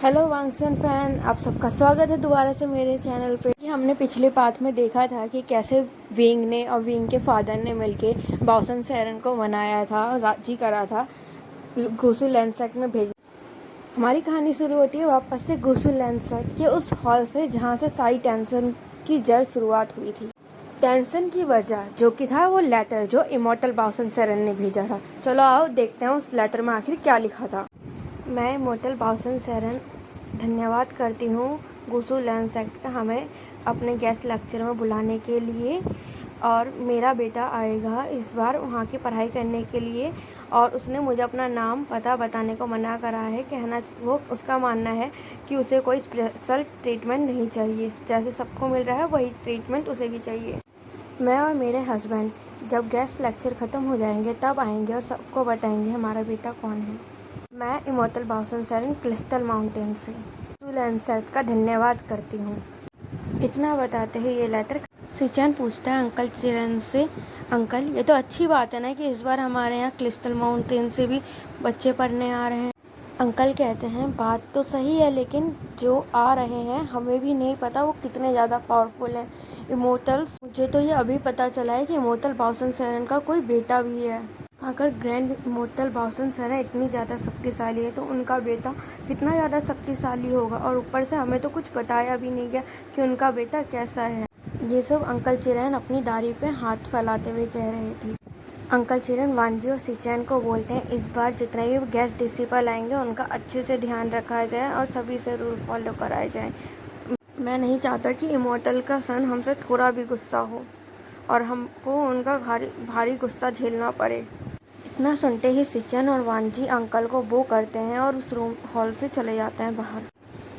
Hello वांगसन fan, आप सबका स्वागत है दोबारा से मेरे चैनल पे। कि हमने पिछले पार्ट में देखा था कि कैसे विंग ने और विंग के फादर ने मिलके बाओसन सेरन को मनाया था, राजी करा था गुसु लैंडसेट में भेज। हमारी कहानी शुरू होती है वापस से गुसु लैंडसेट के उस हॉल से जहाँ से सारी टेंशन की जड़ शुरुआत हुई थी। टेंशन की वजह जो कि था वो लेटर जो इमॉर्टल बाओसन सेरन ने भेजा था। चलो आओ देखते हैं उस लेटर में आखिर क्या लिखा था। मैं इमॉर्टल बाओसन सेरन धन्यवाद करती हूँ गुसु लैंडसेट का हमें अपने गेस्ट लेक्चर में बुलाने के लिए, और मेरा बेटा आएगा इस बार वहाँ की पढ़ाई करने के लिए, और उसने मुझे अपना नाम पता बताने को मना करा है। कहना वो उसका मानना है कि उसे कोई स्पेशल ट्रीटमेंट नहीं चाहिए, जैसे सबको मिल रहा है वही ट्रीटमेंट उसे भी चाहिए। मैं और मेरे हस्बैंड जब गेस्ट लेक्चर ख़त्म हो जाएंगे तब आएंगे और सबको बताएंगे हमारा बेटा कौन है। मैं इमॉर्टल बाओसन सेरन क्रिस्टल माउंटेन से गुसु लैंडसेट का धन्यवाद करती हूँ। इतना बताते ही ये लेटर सिचन पूछता है अंकल चिरन से, अंकल ये तो अच्छी बात है ना कि इस बार हमारे यहाँ क्रिस्टल माउंटेन से भी बच्चे पढ़ने आ रहे हैं। अंकल कहते हैं बात तो सही है, लेकिन जो आ रहे हैं हमें भी नहीं पता वो कितने ज़्यादा पावरफुल हैं इमॉर्टल्स। मुझे तो ये अभी पता चला है कि इमॉर्टल बाओसन सेरन का कोई बेटा भी है। अगर ग्रैंड इमॉर्टल बाओसन सेरन इतनी ज़्यादा शक्तिशाली है तो उनका बेटा कितना ज़्यादा शक्तिशाली होगा, और ऊपर से हमें तो कुछ बताया भी नहीं गया कि उनका बेटा कैसा है। ये सब अंकल चिरन अपनी दाढ़ी पे हाथ फैलाते हुए कह रहे थे। अंकल चिरन वांजी और सिचैन को बोलते हैं इस बार जितने भी गेस्ट डिसिपल आएंगे उनका अच्छे से ध्यान रखा जाए और सभी से रूल फॉलो कराए जाए। मैं नहीं चाहता कि इमॉर्टल का सन हमसे थोड़ा भी गुस्सा हो और हमको उनका भारी गुस्सा झेलना पड़े। इतना सुनते ही सिचन और वांजी अंकल को बो करते हैं और उस रूम हॉल से चले जाते हैं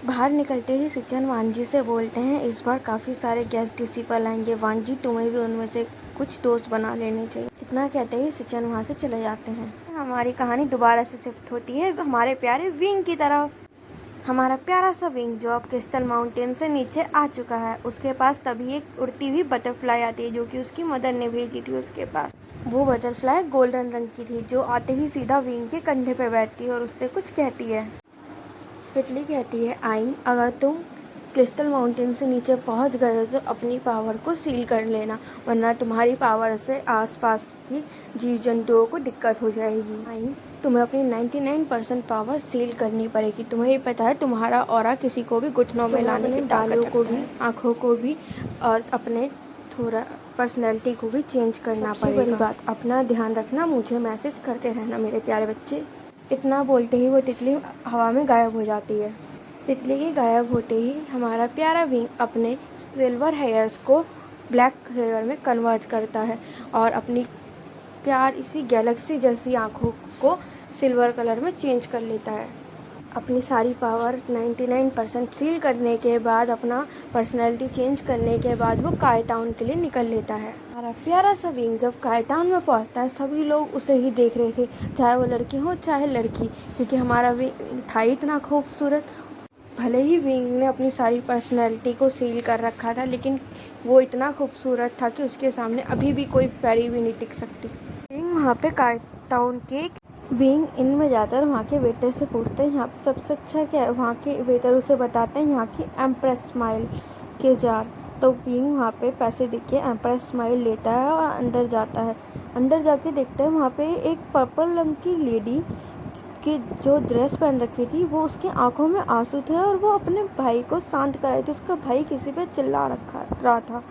बाहर निकलते ही सिचन वांजी से बोलते हैं इस बार काफ़ी सारे गेस्ट डिसिपल आएंगे, वांजी तुम्हें भी उनमें से कुछ दोस्त बना लेने चाहिए। इतना कहते ही सिचन वहाँ से चले जाते हैं। हमारी कहानी दोबारा से शिफ्ट होती है हमारे प्यारे विंग की तरफ। हमारा प्यारा सा विंग जो अब क्रिस्टल माउंटेन से नीचे आ चुका है, उसके पास तभी एक उड़ती हुई बटरफ्लाई आती है जो कि उसकी मदर ने भेजी थी उसके पास। वो बटरफ्लाई गोल्डन रंग की थी जो आते ही सीधा विंग के कंधे पे बैठती है और उससे कुछ कहती है। तितली कहती है आई, अगर तुम क्रिस्टल माउंटेन से नीचे पहुंच गए हो तो अपनी पावर को सील कर लेना, वरना तुम्हारी पावर से आसपास की जीव जंतुओं को दिक्कत हो जाएगी। आई, तुम्हें अपनी 99% पावर सील करनी पड़ेगी। तुम्हें ये पता है तुम्हारा ऑरा किसी को भी घुटनों में लाने की बालों को भी, आँखों को भी और अपने थोड़ा पर्सनैलिटी को भी चेंज करना पड़ेगा। बड़ी बात, अपना ध्यान रखना, मुझे मैसेज करते रहना मेरे प्यारे बच्चे। इतना बोलते ही वो तितली हवा में गायब हो जाती है। तितली के गायब होते ही हमारा प्यारा विंग अपने सिल्वर हेयर्स को ब्लैक हेयर में कन्वर्ट करता है और अपनी इसी गैलेक्सी जैसी आँखों को सिल्वर कलर में चेंज कर लेता है। अपनी सारी पावर 99% सील करने के बाद, अपना पर्सनैलिटी चेंज करने के बाद वो काई टाउन के लिए निकल लेता है। हमारा प्यारा सा विंग जब काई टाउन में पहुंचता है सभी लोग उसे ही देख रहे थे, चाहे वो लड़की हो चाहे लड़की, क्योंकि हमारा विंग था इतना खूबसूरत। भले ही विंग ने अपनी सारी पर्सनैलिटी को सील कर रखा था, लेकिन वो इतना खूबसूरत था कि उसके सामने अभी भी कोई पैरी भी नहीं टिक सकती। विंग वहाँ पे काई टाउन के विंग इन में जाकर वहाँ के वेटर से पूछते हैं यहाँ पे सबसे अच्छा क्या है। वहाँ के वेटर उसे बताते हैं यहाँ की एम्प्रेस स्माइल के जार। तो विंग वहाँ पे पैसे देके एम्प्रेस स्माइल लेता है और अंदर जाता है। अंदर जाके देखते हैं वहाँ पे एक पर्पल रंग की लेडी की जो ड्रेस पहन रखी थी, वो उसकी आंखों में आंसू थे और वो अपने भाई को शांत कर रही थी। उसका भाई किसी पे चिल्ला रहा था।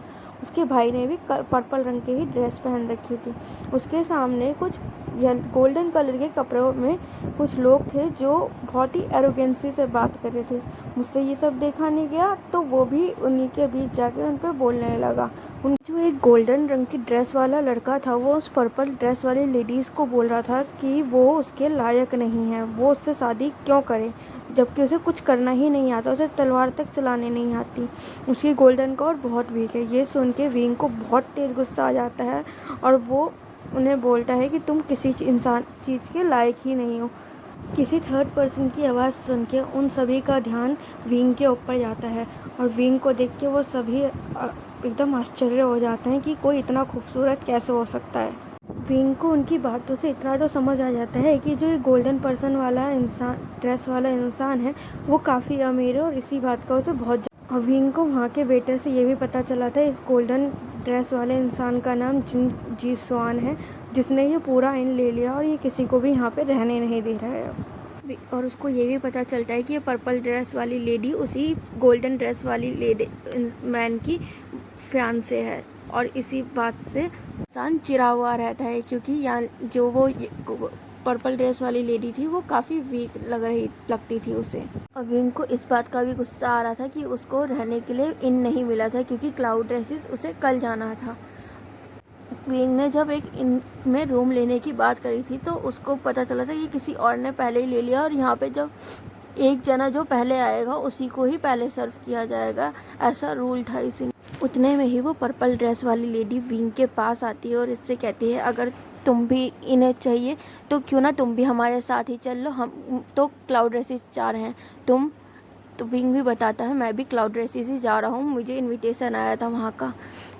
उसके भाई ने भी पर्पल रंग की ही ड्रेस पहन रखी थी। उसके सामने कुछ गोल्डन कलर के कपड़ों में कुछ लोग थे जो बहुत ही एरोगेंसी से बात कर रहे थे। मुझसे ये सब देखा नहीं गया तो वो भी उन्हीं के बीच जाके उन पर बोलने लगा। जो एक गोल्डन रंग की ड्रेस वाला लड़का था वो उस पर्पल ड्रेस वाली लेडीज़ को बोल रहा था कि वो उसके लायक नहीं है, वो उससे शादी क्यों करे, जबकि उसे कुछ करना ही नहीं आता, उसे तलवार तक चलाने नहीं आती, उसकी गोल्डन कॉर बहुत वीक है। ये सुन के विंग को बहुत तेज़ गुस्सा आ जाता है और वो उन्हें बोलता है कि तुम किसी चीज़ के लायक ही नहीं हो। किसी थर्ड पर्सन की आवाज़ सुन के उन सभी का ध्यान विंग के ऊपर जाता है और विंग को देख के वो सभी एकदम आश्चर्य हो जाते हैं कि कोई इतना खूबसूरत कैसे हो सकता है। विंग को उनकी बातों से इतना तो समझ आ जाता है कि जो ये गोल्डन पर्सन वाला इंसान, ड्रेस वाला इंसान है, वो काफ़ी अमीर है और इसी बात का उसे बहुत और विंग को वहाँ के वेटर से ये भी पता चला था इस गोल्डन ड्रेस वाले इंसान का नाम जिन जी स्वान है, जिसने ये पूरा इन ले लिया और ये किसी को भी यहाँ पे रहने नहीं दे रहा है। और उसको ये भी पता चलता है कि ये पर्पल ड्रेस वाली लेडी उसी गोल्डन ड्रेस वाली लेडी मैन की फियांसे है और इसी बात से इंसान चिरा हुआ रहता है, क्योंकि यहाँ जो वो पर्पल ड्रेस वाली लेडी थी वो काफ़ी वीक लगती थी उसे। और विंग को इस बात का भी गुस्सा आ रहा था कि उसको रहने के लिए इन नहीं मिला था, क्योंकि क्लाउड ड्रेसेस उसे कल जाना था। विंग ने जब एक इन में रूम लेने की बात करी थी तो उसको पता चला था कि किसी और ने पहले ही ले लिया और यहाँ पे जब एक जना जो पहले आएगा उसी को ही पहले सर्व किया जाएगा, ऐसा रूल था इसी। उतने में ही वो पर्पल ड्रेस वाली लेडी विंग के पास आती है और इससे कहती है अगर तुम भी इन्हें चाहिए तो क्यों ना तुम भी हमारे साथ ही चल लो, हम तो क्लाउड ड्रेसेस जा रहे हैं, तुम तो विंग भी बताता है मैं भी क्लाउड ड्रेसेस ही जा रहा हूँ, मुझे इनविटेशन आया था वहाँ का।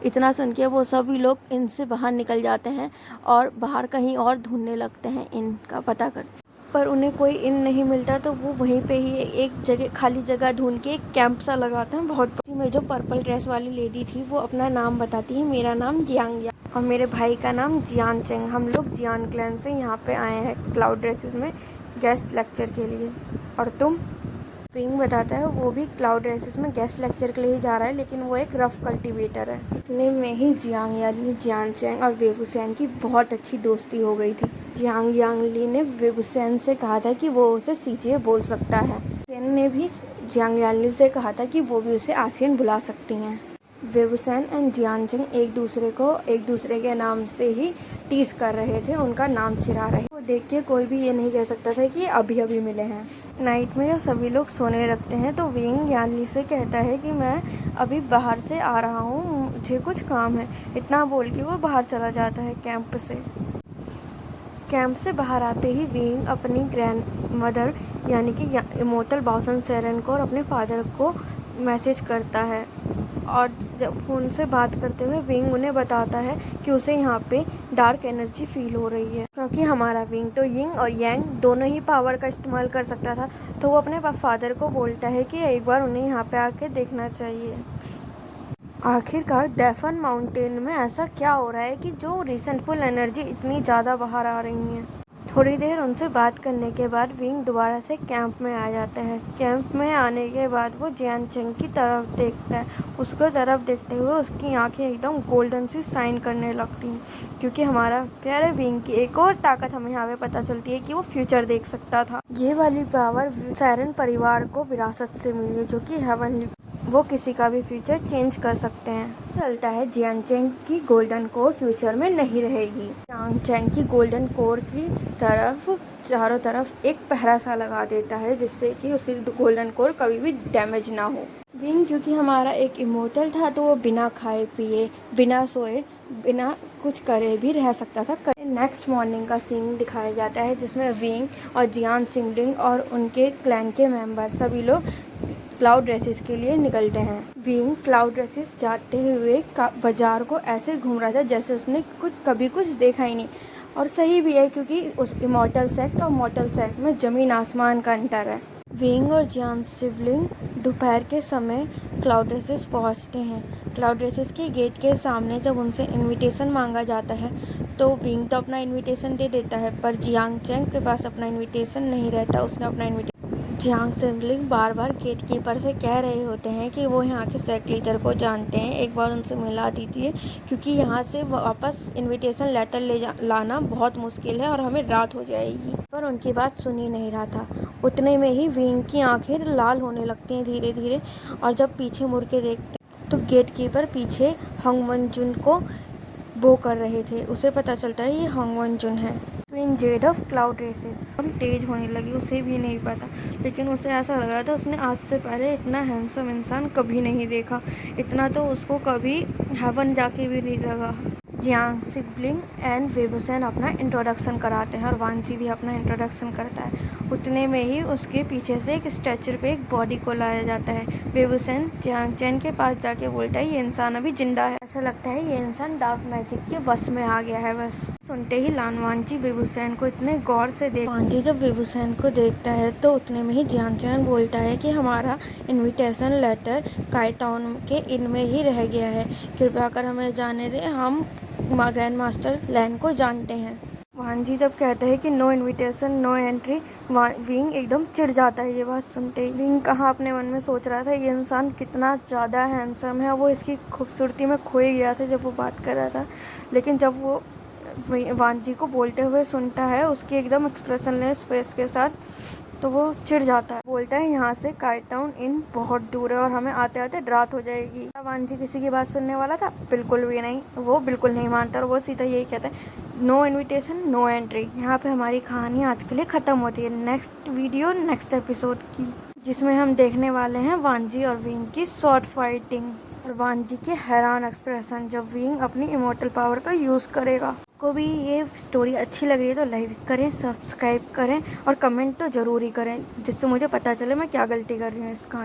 इतना सुन के वो सभी लोग इनसे बाहर निकल जाते हैं और बाहर कहीं और ढूंढने लगते हैं इनका पता करते, पर उन्हें कोई इन नहीं मिलता तो वो वहीं पे ही एक जगह खाली जगह ढूंढ के एक कैंप सा लगाते हैं बहुत में। जो पर्पल ड्रेस वाली लेडी थी वो अपना नाम बताती है, मेरा नाम जियांग और मेरे भाई का नाम जियान चेंग, हम लोग जियान क्लैन से यहाँ पे आए हैं क्लाउड ड्रेसेस में गेस्ट लेक्चर के लिए। और तुम? विंग बताता है वो भी क्लाउड ड्रेसेस में गेस्ट लेक्चर के लिए ही जा रहा है, लेकिन वो एक रफ कल्टीवेटर है। इतने में ही जियांग यानी जियान चेंग और वेवुसेन की बहुत अच्छी दोस्ती हो गई थी। जियांग यांगली ने वेवुसेन से कहा था कि वो उसे सीजे बोल सकता है। सेन ने भी जियांग यांगली से कहा था कि वो भी उसे आसियन बुला सकती हैं। वेवुसेन एंड जियान चेंग एक दूसरे के नाम से ही टीज कर रहे थे, उनका नाम चिरा रहे। वो देख के कोई भी ये नहीं कह सकता था कि ये अभी अभी मिले हैं। नाइट में जब सभी लोग सोने लगते हैं तो विंग यानली से कहता है कि मैं अभी बाहर से आ रहा हूँ, मुझे कुछ काम है। इतना बोल के वो बाहर चला जाता है कैंप से। कैंप से बाहर आते ही विंग अपनी ग्रैंड मदर यानी कि इमोर्टल बाओसन सेरेन को और अपने फादर को मैसेज करता है और जब फ़ोन से बात करते हुए विंग उन्हें बताता है कि उसे यहाँ पे डार्क एनर्जी फील हो रही है, क्योंकि हमारा विंग तो यिंग और यांग दोनों ही पावर का इस्तेमाल कर सकता था। तो वो अपने फादर को बोलता है कि एक बार उन्हें यहाँ पे आके देखना चाहिए। आखिरकार डेफन माउंटेन में ऐसा क्या हो रहा है कि जो रिसेंटफुल एनर्जी इतनी ज़्यादा बाहर आ रही है। थोड़ी देर उनसे बात करने के बाद विंग दोबारा से कैंप में आ जाता है। कैंप में आने के बाद वो जियान चेंग की तरफ देखता है। उसको तरफ देखते हुए उसकी आंखें एकदम गोल्डन सी शाइन करने लगती हैं, क्योंकि हमारा प्यारे विंग की एक और ताकत हमें यहाँ पे पता चलती है कि वो फ्यूचर देख सकता था। ये वाली पावर सेरेन परिवार को विरासत से मिली है, जो कि हेवनली, वो किसी का भी फ्यूचर चेंज कर सकते हैं। चलता है जियान चेंग की गोल्डन कोर फ्यूचर में नहीं रहेगी। जियान चेंग की गोल्डन कोर की तरफ चारों तरफ एक पहरा सा लगा देता है, जिससे कि उसकी गोल्डन कोर कभी भी डैमेज ना हो। विंग क्योंकि हमारा एक इमोर्टल था तो वो बिना खाए पिए, बिना सोए, बिना कुछ करे भी रह सकता था। नेक्स्ट मॉर्निंग का सीन दिखाया जाता है जिसमें विंग और जियान सिंगडिंग और उनके क्लैन के मेंबर सभी लोग क्लाउड ड्रेसेस के लिए निकलते हैं। विंग क्लाउड ड्रेसेस जाते हुए बाजार को ऐसे घूम रहा था जैसे उसने कभी कुछ देखा ही नहीं। और सही भी है, क्योंकि उस इमॉर्टल सेक्ट और मॉर्टल सेक्ट में ज़मीन आसमान का अंतर है। विंग और जियान सिबलिंग दोपहर के समय क्लाउड ड्रेसेस पहुँचते हैं। क्लाउड ड्रेसेस के गेट के सामने जब उनसे इनविटेशन मांगा जाता है तो विंग तो अपना इनविटेशन दे देता है, पर जियांग चेंग के पास अपना इनविटेशन नहीं रहता। उसने अपना जियांग सिबलिंग बार बार गेट कीपर से कह रहे होते हैं कि वो यहाँ के सेक्ट लीडर को जानते हैं, एक बार उनसे मिला दीजिए, क्योंकि यहाँ से वापस इनविटेशन लेटर लाना बहुत मुश्किल है और हमें रात हो जाएगी। पर उनकी बात सुन ही नहीं रहा था। उतने में ही विंग की आंखें लाल होने लगती हैं धीरे धीरे, और जब पीछे मुड़ के देखते तो गेट कीपर पीछे हंगवन जुन को वो कर रहे थे। उसे पता चलता है ये हंगवन जुन है, twin jade of cloud races. हम तेज होने लगी, उसे भी नहीं पता, लेकिन उसे ऐसा लग रहा था उसने आज से पहले इतना हैंडसम इंसान कभी नहीं देखा। इतना तो उसको कभी हेवन जाके भी नहीं लगा। जियांग सिबलिंग एंड वेवुसेन अपना इंट्रोडक्शन कराते हैं और वांची भी अपना इंट्रोडक्शन करता है। उतने में ही उसके पीछे से एक स्ट्रेचर पे एक बॉडी को लाया जाता है। बेबूसेन जियांग चैन के पास जाके बोलता है ये इंसान अभी जिंदा है। ऐसा लगता है ये इंसान डार्क मैजिक के वश में आ गया है। बस सुनते ही लान वांजी बेबूसेन को इतने गौर से देख वांजी जब बेबूसेन को देखता है तो उतने में ही जियांग चैन बोलता है कि हमारा इनविटेशन लेटर कायताउन के इनमें ही रह गया है, कृपया कर हमें जाने दें, हम ग्रैंड मास्टर लैन को जानते हैं। वांजी जब कहते हैं कि no invitation no entry, Wing एकदम चिढ़ जाता है ये बात सुनते ही। विंग कहाँ अपने मन में सोच रहा था ये इंसान कितना ज़्यादा हैंडसम है, वो इसकी खूबसूरती में खो ही गया था जब वो बात कर रहा था। लेकिन जब वो वांजी को बोलते हुए सुनता है उसकी एकदम एक्सप्रेशनलेस फेस के साथ, तो वो चिढ़ जाता है। बोलता है यहाँ से कायताउन इन बहुत दूर है और हमें आते आते रात हो जाएगी। वांजी किसी की बात सुनने वाला था? बिल्कुल भी नहीं, वो बिल्कुल नहीं मानता और वो सीधा यही कहता है नो इनविटेशन नो एंट्री। यहाँ पे हमारी कहानी आज के लिए ख़त्म होती है। नेक्स्ट वीडियो नेक्स्ट एपिसोड की, जिसमें हम देखने वाले हैं वांजी और विंग की शॉर्ट फाइटिंग और वांजी के हैरान एक्सप्रेशन जब विंग अपनी इमोर्टल पावर का यूज़ करेगा। को भी ये स्टोरी अच्छी लग रही है तो लाइक करें, सब्सक्राइब करें और कमेंट तो ज़रूर ही करें, जिससे मुझे पता चले मैं क्या गलती कर रही हूँ इस कहानी।